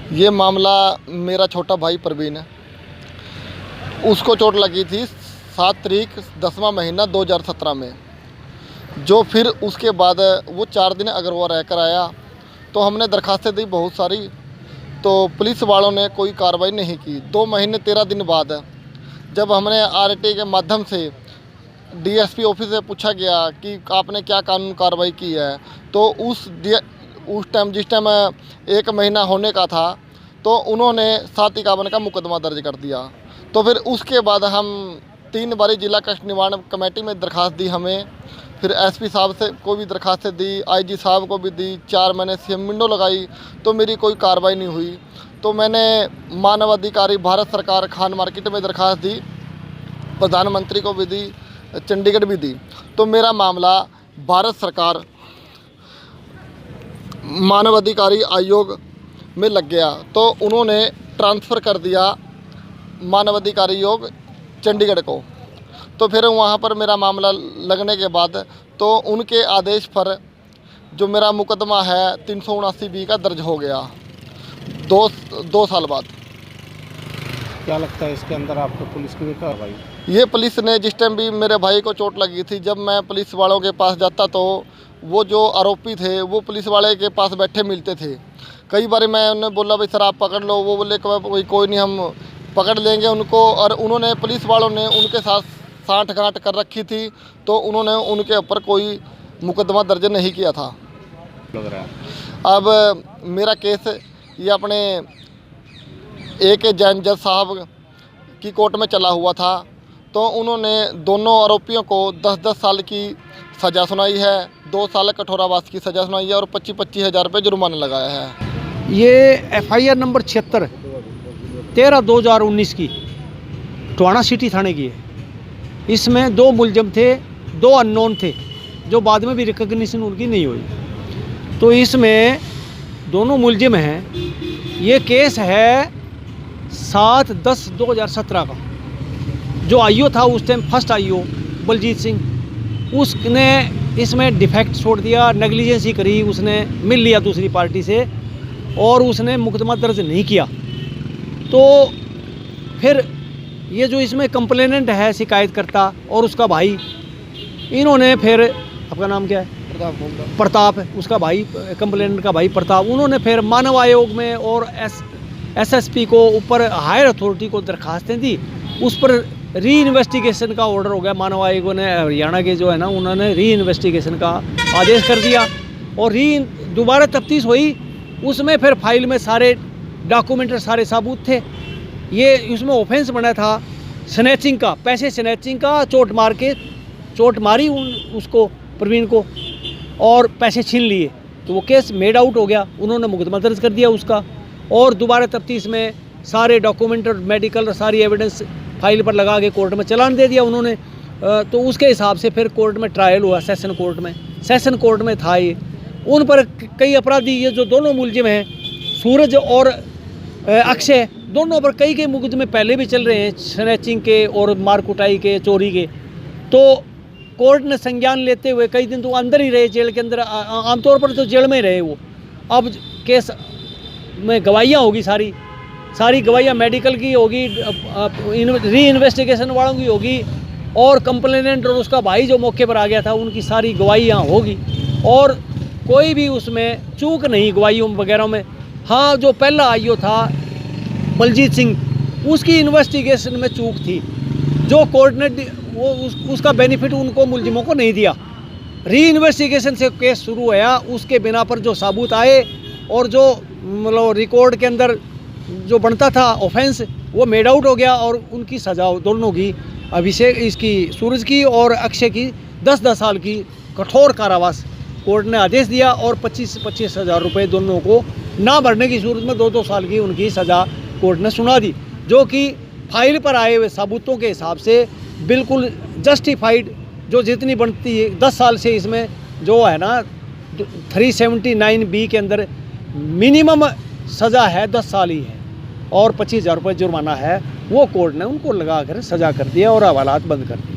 ये मामला मेरा छोटा भाई प्रवीण है, उसको चोट लगी थी 7 तारीख 10वां महीना 2017 में। जो फिर उसके बाद वो 4 दिन अगर वो रह कर आया तो हमने दरखास्तें दी बहुत सारी, तो पुलिस वालों ने कोई कार्रवाई नहीं की। 2 महीने 13 दिन बाद जब हमने आरटी के माध्यम से डीएसपी ऑफिस से पूछा गया कि आपने क्या कानून कार्रवाई की है, तो उस टाइम जिस टाइम 1 महीना होने का था तो उन्होंने 751 का मुकदमा दर्ज कर दिया। तो फिर उसके बाद हम 3 बारी जिला कष्ट निवारण कमेटी में दरखास्त दी, हमें फिर एसपी साहब से को भी दरखास्त दी, आईजी साहब को भी दी, 4 महीने सीएम विंडो लगाई तो मेरी कोई कार्रवाई नहीं हुई। तो मैंने मानवाधिकारी भारत सरकार खान मार्केट में दरखास्त दी, प्रधानमंत्री को भी दी, चंडीगढ़ भी दी। तो मेरा मामला भारत सरकार मानवाधिकारी आयोग में लग गया, तो उन्होंने ट्रांसफ़र कर दिया मानवाधिकारी आयोग चंडीगढ़ को। तो फिर वहाँ पर मेरा मामला लगने के बाद तो उनके आदेश पर जो मेरा मुकदमा है 379B का दर्ज हो गया 2 साल बाद। क्या लगता है इसके अंदर आपको पुलिस की भी कार्रवाई? ये पुलिस ने जिस टाइम भी मेरे भाई को चोट लगी थी, जब मैं पुलिस वालों के पास जाता तो वो जो आरोपी थे वो पुलिस वाले के पास बैठे मिलते थे। कई बार मैं उन्हें बोला भाई सर आप पकड़ लो, वो बोले कोई नहीं हम पकड़ लेंगे उनको। और उन्होंने पुलिस वालों ने उनके साथ साठ-गांठ कर रखी थी, तो उन्होंने उनके ऊपर कोई मुकदमा दर्ज नहीं किया था। लग रहा है अब मेरा केस ये अपने AK जैन जज साहब की कोर्ट में चला हुआ था, तो उन्होंने दोनों आरोपियों को 10-10 साल की सज़ा सुनाई है, 2 साल कठोरावास की सज़ा सुनाई है और 25-25 हज़ार रुपये जुर्माना लगाया है। ये FIR नंबर 76 13/2019 की टोहाना सिटी थाने की है। इसमें 2 मुलजम थे, 2 अननोन थे, जो बाद में भी रिकग्निशन उनकी नहीं हुई। तो इसमें दोनों मुलजिम हैं। ये केस है 7/10/2017 का। जो IO था उस time first IO Baljit Singh, उसने इसमें डिफेक्ट छोड़ दिया, नेग्लिजेंसी करी, उसने मिल लिया दूसरी पार्टी से और उसने मुकदमा दर्ज नहीं किया। तो फिर ये जो इसमें कंप्लेनेंट है शिकायतकर्ता और उसका भाई, इन्होंने फिर, आपका नाम क्या है? प्रताप है उसका भाई, कंप्लेनेंट का भाई प्रताप। उन्होंने फिर मानव आयोग में और SSP को ऊपर हायर अथॉरिटी को दरखास्तें दी। उस पर री इन्वेस्टिगेशन का ऑर्डर हो गया। मानव आयोग ने हरियाणा के जो है ना, उन्होंने री इन्वेस्टिगेशन का आदेश कर दिया और दोबारा तफ्तीश हुई। उसमें फिर फाइल में सारे डॉक्यूमेंट, सारे सबूत थे। ये उसमें ऑफेंस बना था स्नैचिंग का, पैसे स्नैचिंग का, चोट मारी उसको प्रवीण को और पैसे छीन लिए। तो वो केस मेड आउट हो गया, उन्होंने मुकदमा दर्ज कर दिया उसका। और दोबारा तफ्तीश में सारे डॉक्यूमेंट और मेडिकल और सारी एविडेंस फाइल पर लगा के कोर्ट में चालान दे दिया उन्होंने। तो उसके हिसाब से फिर कोर्ट में ट्रायल हुआ, सेशन कोर्ट में था ये। उन पर कई अपराधी, ये जो दोनों मुलजिम हैं सूरज और अक्षय, दोनों पर कई मुकदमे पहले भी चल रहे हैं, स्नैचिंग के और मारकुटाई के, चोरी के। तो कोर्ट ने संज्ञान लेते हुए कई दिन तो अंदर ही रहे, जेल के अंदर, आमतौर पर तो जेल में ही रहे वो। अब केस में गवाहियाँ होगी, सारी गवाहियाँ मेडिकल की होगी, री इन्वेस्टिगेशन वालों की होगी और कंप्लेनेंट और उसका भाई जो मौके पर आ गया था उनकी सारी गवाहियाँ होगी और कोई भी उसमें चूक नहीं गवाहियों वगैरह में। हाँ, जो पहला IO था बलजीत सिंह, उसकी इन्वेस्टिगेशन में चूक थी, जो कोर्ट ने उसका बेनिफिट उनको मुलजिमों को नहीं दिया। री इन्वेस्टिगेशन से केस शुरू हुआ, उसके बिना पर जो सबूत आए और जो मतलब रिकॉर्ड के अंदर जो बनता था ऑफेंस, वो मेड आउट हो गया और उनकी सज़ा दोनों की, अभिषेक इसकी सूरज की और अक्षय की 10-10 साल की कठोर कारावास कोर्ट ने आदेश दिया और 25-25 हज़ार रुपये दोनों को ना भरने की सूरत में 2-2 साल की उनकी सज़ा कोर्ट ने सुना दी, जो कि फाइल पर आए हुए सबूतों के हिसाब से बिल्कुल जस्टिफाइड, जो जितनी बनती है 10 साल से इसमें जो है ना 379B के अंदर मिनिमम सज़ा है 10 साल ही है और 25,000 रुपये जुर्माना है। वो कोर्ट ने उनको लगा कर सज़ा कर दिया और हवालात बंद कर दिए।